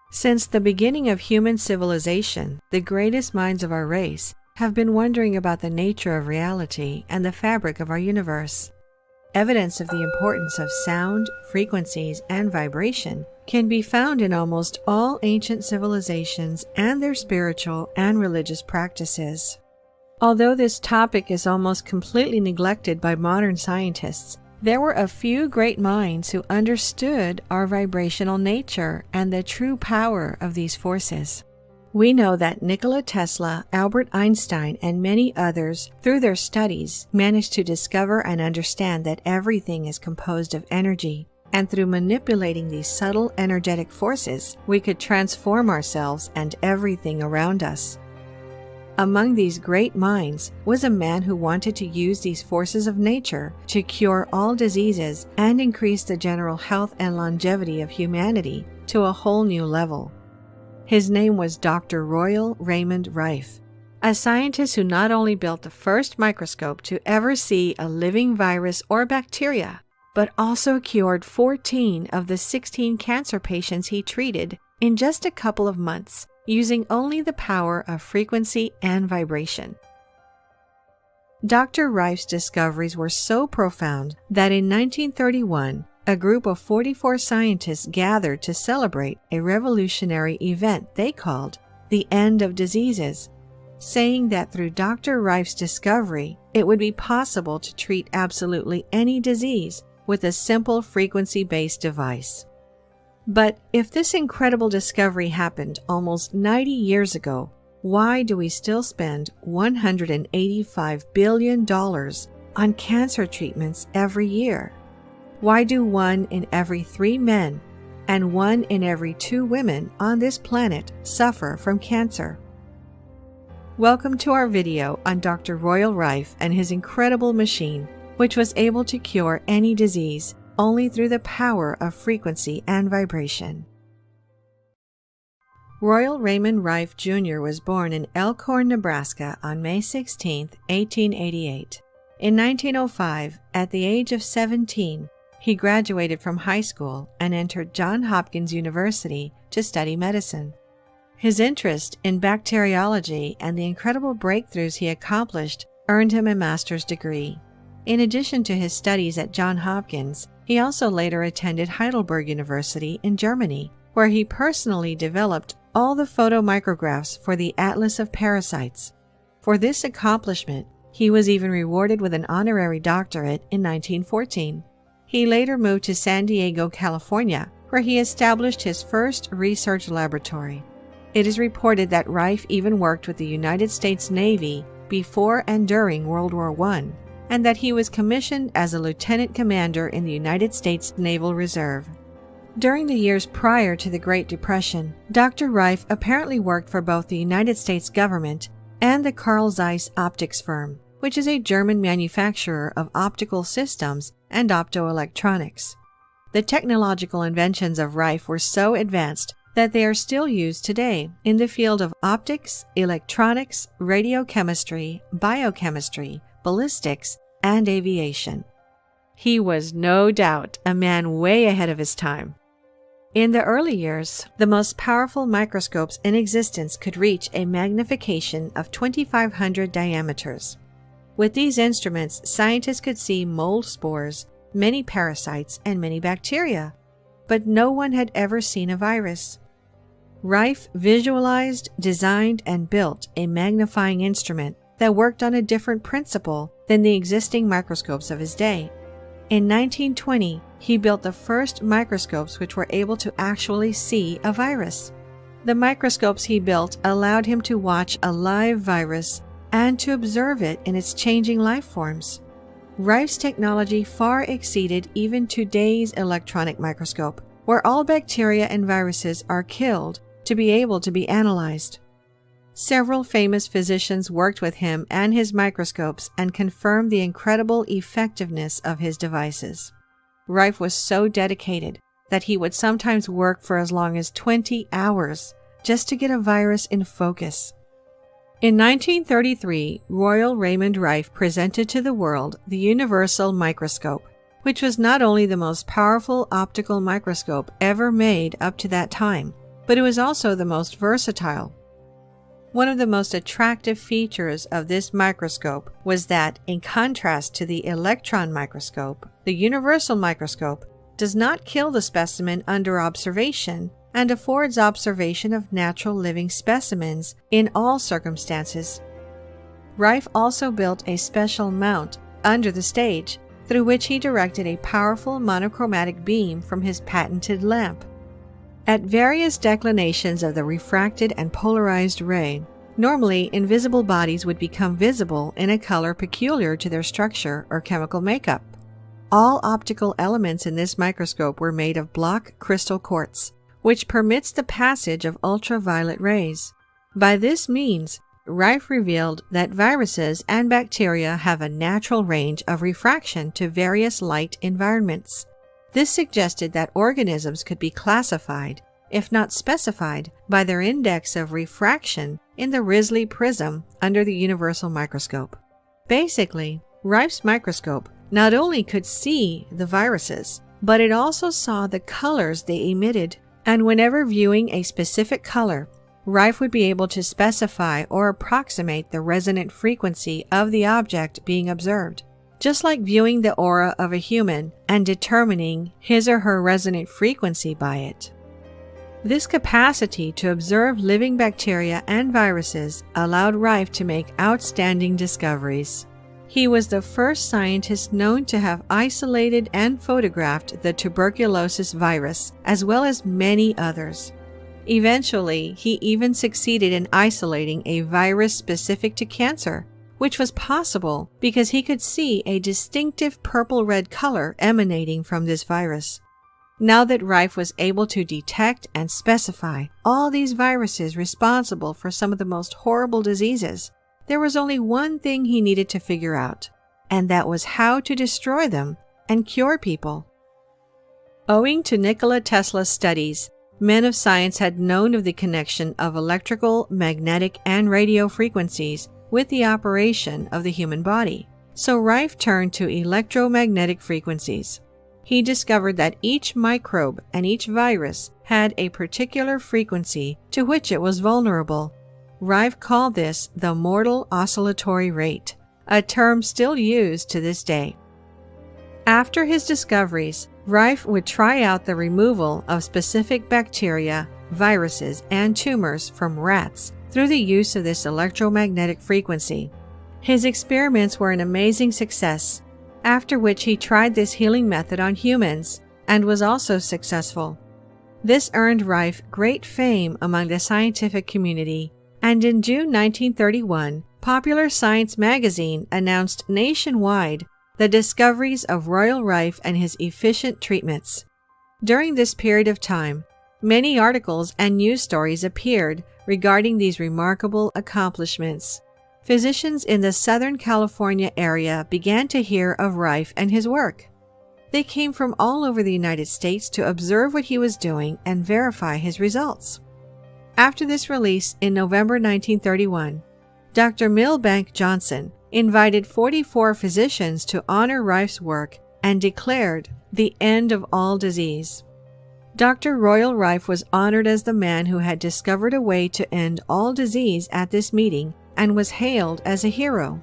Since the beginning of human civilization, the greatest minds of our race have been wondering about the nature of reality and the fabric of our universe. Evidence of the importance of sound, frequencies, and vibration can be found in almost all ancient civilizations and their spiritual and religious practices. Although this topic is almost completely neglected by modern scientists, there were a few great minds who understood our vibrational nature and the true power of these forces. We know that Nikola Tesla, Albert Einstein, and many others, through their studies, managed to discover and understand that everything is composed of energy, and through manipulating these subtle energetic forces, we could transform ourselves and everything around us. Among these great minds was a man who wanted to use these forces of nature to cure all diseases and increase the general health and longevity of humanity to a whole new level. His name was Dr. Royal Raymond Rייף, a scientist who not only built the first microscope to ever see a living virus or bacteria, but also cured 14 of the 16 cancer patients he treated in just a couple of months, using only the power of frequency and vibration. Dr. Rייf's discoveries were so profound that in 1931, a group of 44 scientists gathered to celebrate a revolutionary event they called the End of Diseases, saying that through Dr. Rייf's discovery, it would be possible to treat absolutely any disease with a simple frequency-based device. But if this incredible discovery happened almost 90 years ago, why do we still spend $185 billion on cancer treatments every year? Why do 1 in every 3 men and 1 in every 2 women on this planet suffer from cancer? Welcome to our video on Dr. Royal Rייf and his incredible machine, which was able to cure any disease only through the power of frequency and vibration. Royal Raymond Rייf Jr. was born in Elkhorn, Nebraska on May 16, 1888. In 1905, at the age of 17, he graduated from high school and entered Johns Hopkins University to study medicine. His interest in bacteriology and the incredible breakthroughs he accomplished earned him a master's degree. In addition to his studies at Johns Hopkins, he also later attended Heidelberg University in Germany, where he personally developed all the photomicrographs for the Atlas of Parasites. For this accomplishment, he was even rewarded with an honorary doctorate in 1914. He later moved to San Diego, California, where he established his first research laboratory. It is reported that Rייf even worked with the United States Navy before and during World War I, and that he was commissioned as a lieutenant commander in the United States Naval Reserve. During the years prior to the Great Depression, Dr. Rייf apparently worked for both the United States government and the Carl Zeiss Optics firm, which is a German manufacturer of optical systems and optoelectronics. The technological inventions of Rייf were so advanced that they are still used today in the field of optics, electronics, radiochemistry, biochemistry, ballistics, and aviation. He was no doubt a man way ahead of his time. In the early years, the most powerful microscopes in existence could reach a magnification of 2,500 diameters. With these instruments, scientists could see mold spores, many parasites, and many bacteria, but no one had ever seen a virus. Rייf visualized, designed, and built a magnifying instrument that worked on a different principle than the existing microscopes of his day. In 1920, he built the first microscopes which were able to actually see a virus. The microscopes he built allowed him to watch a live virus and to observe it in its changing life forms. Rייf's technology far exceeded even today's electronic microscope, where all bacteria and viruses are killed to be able to be analyzed. Several famous physicians worked with him and his microscopes and confirmed the incredible effectiveness of his devices. Rייf was so dedicated that he would sometimes work for as long as 20 hours just to get a virus in focus. In 1933, Royal Raymond Rייf presented to the world the Universal Microscope, which was not only the most powerful optical microscope ever made up to that time, but it was also the most versatile. One of the most attractive features of this microscope was that, in contrast to the electron microscope, the universal microscope does not kill the specimen under observation and affords observation of natural living specimens in all circumstances. Rייff also built a special mount under the stage, through which he directed a powerful monochromatic beam from his patented lamp. At various declinations of the refracted and polarized ray, normally invisible bodies would become visible in a color peculiar to their structure or chemical makeup. All optical elements in this microscope were made of block crystal quartz, which permits the passage of ultraviolet rays. By this means, Rייff revealed that viruses and bacteria have a natural range of refraction to various light environments. This suggested that organisms could be classified, if not specified, by their index of refraction in the Risley prism under the universal microscope. Basically, Rijff's microscope not only could see the viruses, but it also saw the colors they emitted, and whenever viewing a specific color, Rייff would be able to specify or approximate the resonant frequency of the object being observed, just like viewing the aura of a human and determining his or her resonant frequency by it. This capacity to observe living bacteria and viruses allowed Rייff to make outstanding discoveries. He was the first scientist known to have isolated and photographed the tuberculosis virus, as well as many others. Eventually, he even succeeded in isolating a virus specific to cancer, which was possible because he could see a distinctive purple-red color emanating from this virus. Now that Rייff was able to detect and specify all these viruses responsible for some of the most horrible diseases, there was only one thing he needed to figure out, and that was how to destroy them and cure people. Owing to Nikola Tesla's studies, men of science had known of the connection of electrical, magnetic, and radio frequencies with the operation of the human body. So Rייff turned to electromagnetic frequencies. He discovered that each microbe and each virus had a particular frequency to which it was vulnerable. Rייff called this the mortal oscillatory rate, a term still used to this day. After his discoveries, Rייff would try out the removal of specific bacteria, viruses, and tumors from rats through the use of this electromagnetic frequency. His experiments were an amazing success, after which he tried this healing method on humans and was also successful. This earned Rייff great fame among the scientific community, and in June 1931, Popular Science magazine announced nationwide the discoveries of Royal Rייff and his efficient treatments. During this period of time, many articles and news stories appeared regarding these remarkable accomplishments. Physicians in the Southern California area began to hear of Rייff and his work. They came from all over the United States to observe what he was doing and verify his results. After this release in November 1931, Dr. Milbank Johnson invited 44 physicians to honor Rijff's work and declared the end of all disease. Dr. Royal Rייff was honored as the man who had discovered a way to end all disease at this meeting and was hailed as a hero.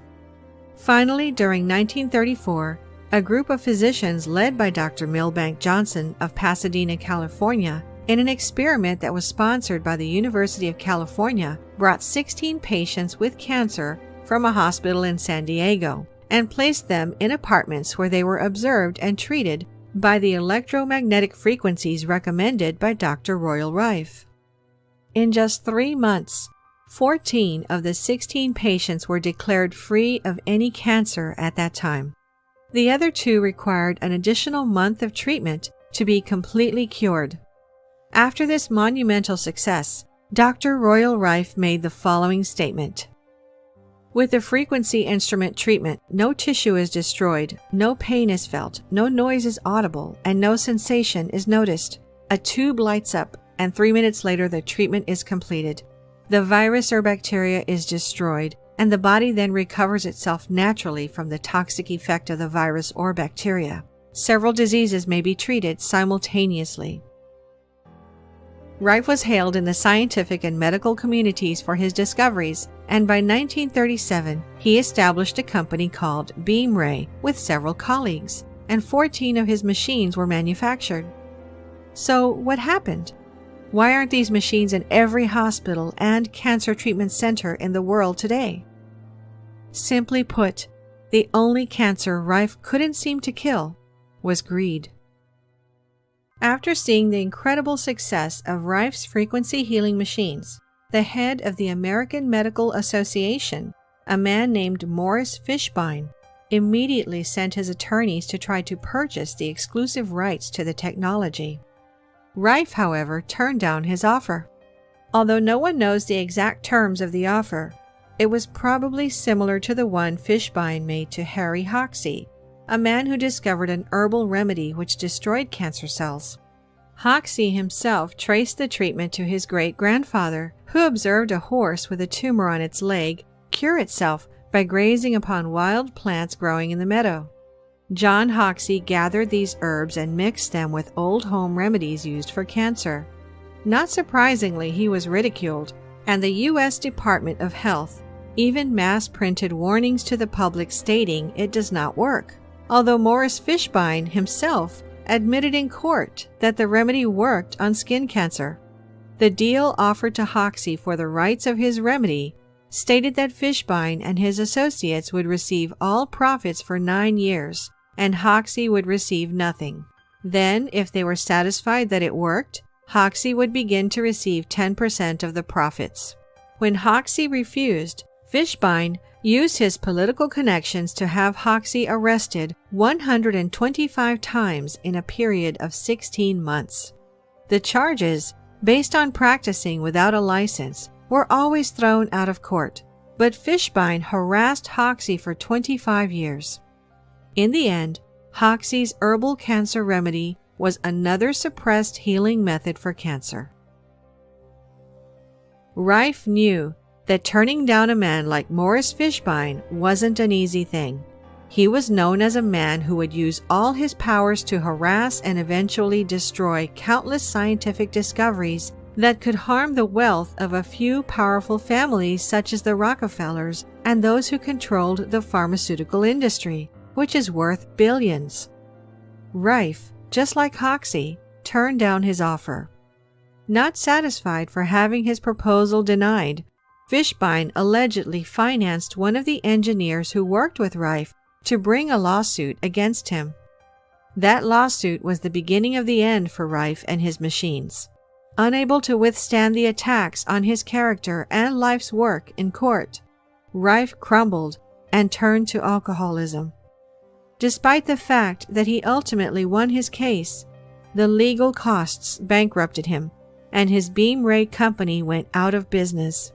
Finally, during 1934, a group of physicians led by Dr. Milbank Johnson of Pasadena, California, in an experiment that was sponsored by the University of California, brought 16 patients with cancer from a hospital in San Diego and placed them in apartments where they were observed and treated by the electromagnetic frequencies recommended by Dr. Royal Rייff. In just 3 months, 14 of the 16 patients were declared free of any cancer at that time. The other 2 required an additional month of treatment to be completely cured. After this monumental success, Dr. Royal Rייff made the following statement: "With the frequency instrument treatment, no tissue is destroyed, no pain is felt, no noise is audible, and no sensation is noticed. A tube lights up, and 3 minutes later the treatment is completed. The virus or bacteria is destroyed, and the body then recovers itself naturally from the toxic effect of the virus or bacteria. Several diseases may be treated simultaneously." Rייף was hailed in the scientific and medical communities for his discoveries, and by 1937 he established a company called Beam Ray with several colleagues, and 14 of his machines were manufactured. So what happened? Why aren't these machines in every hospital and cancer treatment center in the world today? Simply put, the only cancer Rייf couldn't seem to kill was greed. After seeing the incredible success of Rייf's frequency healing machines, the head of the American Medical Association, a man named Morris Fishbein, immediately sent his attorneys to try to purchase the exclusive rights to the technology. Rייf, however, turned down his offer. Although no one knows the exact terms of the offer, it was probably similar to the one Fishbein made to Harry Hoxsey, a man who discovered an herbal remedy which destroyed cancer cells. Hoxsey himself traced the treatment to his great-grandfather, who observed a horse with a tumor on its leg cure itself by grazing upon wild plants growing in the meadow. John Hoxsey gathered these herbs and mixed them with old home remedies used for cancer. Not surprisingly, he was ridiculed, and the U.S. Department of Health even mass-printed warnings to the public stating it does not work, although Morris Fishbein himself admitted in court that the remedy worked on skin cancer. The deal offered to Hoxsey for the rights of his remedy stated that Fishbein and his associates would receive all profits for 9 years, and Hoxsey would receive nothing. Then, if they were satisfied that it worked, Hoxsey would begin to receive 10% of the profits. When Hoxsey refused, Fishbein used his political connections to have Hoxsey arrested 125 times in a period of 16 months. The charges, based on practicing without a license, were always thrown out of court, but Fishbein harassed Hoxsey for 25 years. In the end, Hoxsey's herbal cancer remedy was another suppressed healing method for cancer. Rייf knew that turning down a man like Morris Fishbein wasn't an easy thing. He was known as a man who would use all his powers to harass and eventually destroy countless scientific discoveries that could harm the wealth of a few powerful families such as the Rockefellers and those who controlled the pharmaceutical industry, which is worth billions. Rייf, just like Hoxsey, turned down his offer. Not satisfied for having his proposal denied, Fishbein allegedly financed one of the engineers who worked with Rייf to bring a lawsuit against him. That lawsuit was the beginning of the end for Rייf and his machines. Unable to withstand the attacks on his character and life's work in court, Rייf crumbled and turned to alcoholism. Despite the fact that he ultimately won his case, the legal costs bankrupted him, and his Beam Ray company went out of business.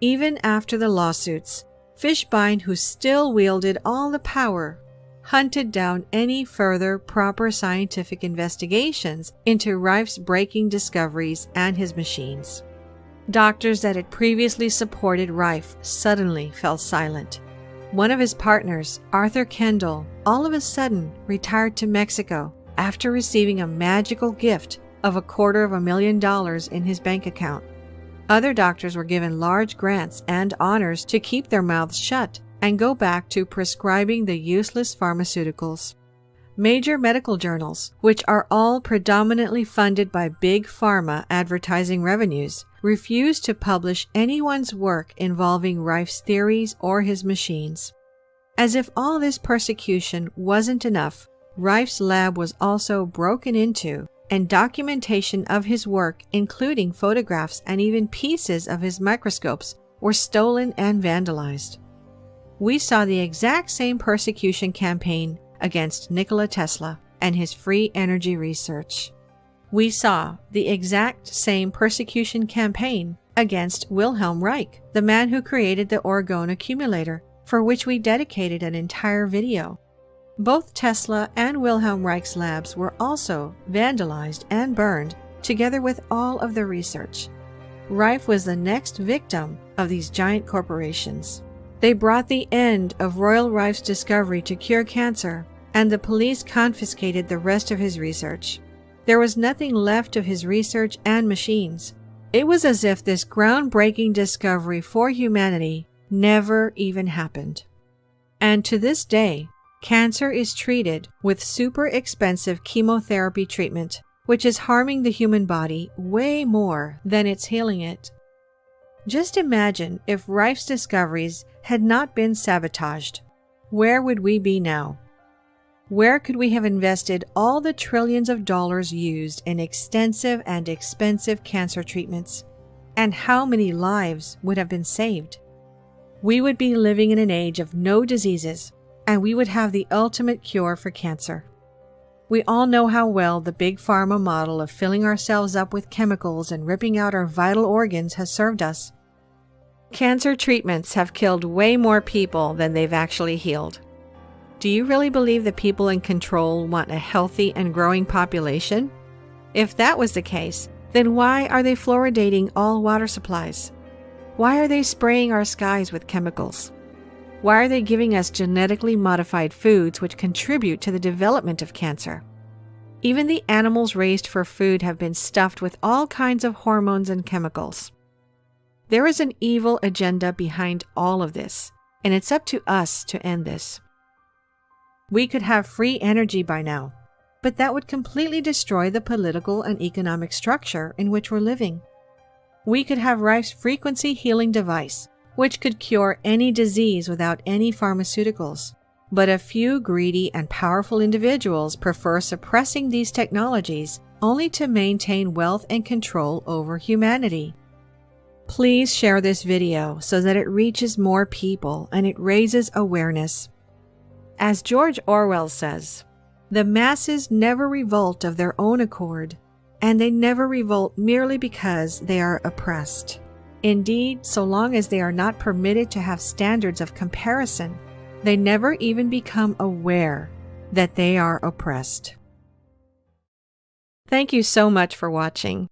Even after the lawsuits, Fishbein, who still wielded all the power, hunted down any further proper scientific investigations into Rייf's breaking discoveries and his machines. Doctors that had previously supported Rייf suddenly fell silent. One of his partners, Arthur Kendall, all of a sudden retired to Mexico after receiving a magical gift of $250,000 in his bank account. Other doctors were given large grants and honors to keep their mouths shut and go back to prescribing the useless pharmaceuticals. Major medical journals, which are all predominantly funded by big pharma advertising revenues, refused to publish anyone's work involving Rייf's theories or his machines. As if all this persecution wasn't enough, Rייf's lab was also broken into, and documentation of his work, including photographs and even pieces of his microscopes, were stolen and vandalized. We saw the exact same persecution campaign against Nikola Tesla and his free energy research. We saw the exact same persecution campaign against Wilhelm Reich, the man who created the orgone accumulator, for which we dedicated an entire video. Both Tesla and Wilhelm Reich's labs were also vandalized and burned, together with all of the research. Rייf was the next victim of these giant corporations. They brought the end of Royal Reif's discovery to cure cancer, and the police confiscated the rest of his research. There was nothing left of his research and machines. It was as if this groundbreaking discovery for humanity never even happened. And to this day, cancer is treated with super expensive chemotherapy treatment, which is harming the human body way more than it's healing it. Just imagine if Reif's discoveries had not been sabotaged. Where would we be now? Where could we have invested all the trillions of dollars used in extensive and expensive cancer treatments? And how many lives would have been saved? We would be living in an age of no diseases, and we would have the ultimate cure for cancer. We all know how well the big pharma model of filling ourselves up with chemicals and ripping out our vital organs has served us. Cancer treatments have killed way more people than they've actually healed. Do you really believe the people in control want a healthy and growing population? If that was the case, then why are they fluoridating all water supplies? Why are they spraying our skies with chemicals? Why are they giving us genetically modified foods which contribute to the development of cancer? Even the animals raised for food have been stuffed with all kinds of hormones and chemicals. There is an evil agenda behind all of this, and it's up to us to end this. We could have free energy by now, but that would completely destroy the political and economic structure in which we're living. We could have Reif's frequency healing device, which could cure any disease without any pharmaceuticals. But a few greedy and powerful individuals prefer suppressing these technologies only to maintain wealth and control over humanity. Please share this video so that it reaches more people and it raises awareness. As George Orwell says, the masses never revolt of their own accord, and they never revolt merely because they are oppressed. Indeed, so long as they are not permitted to have standards of comparison, they never even become aware that they are oppressed. Thank you so much for watching.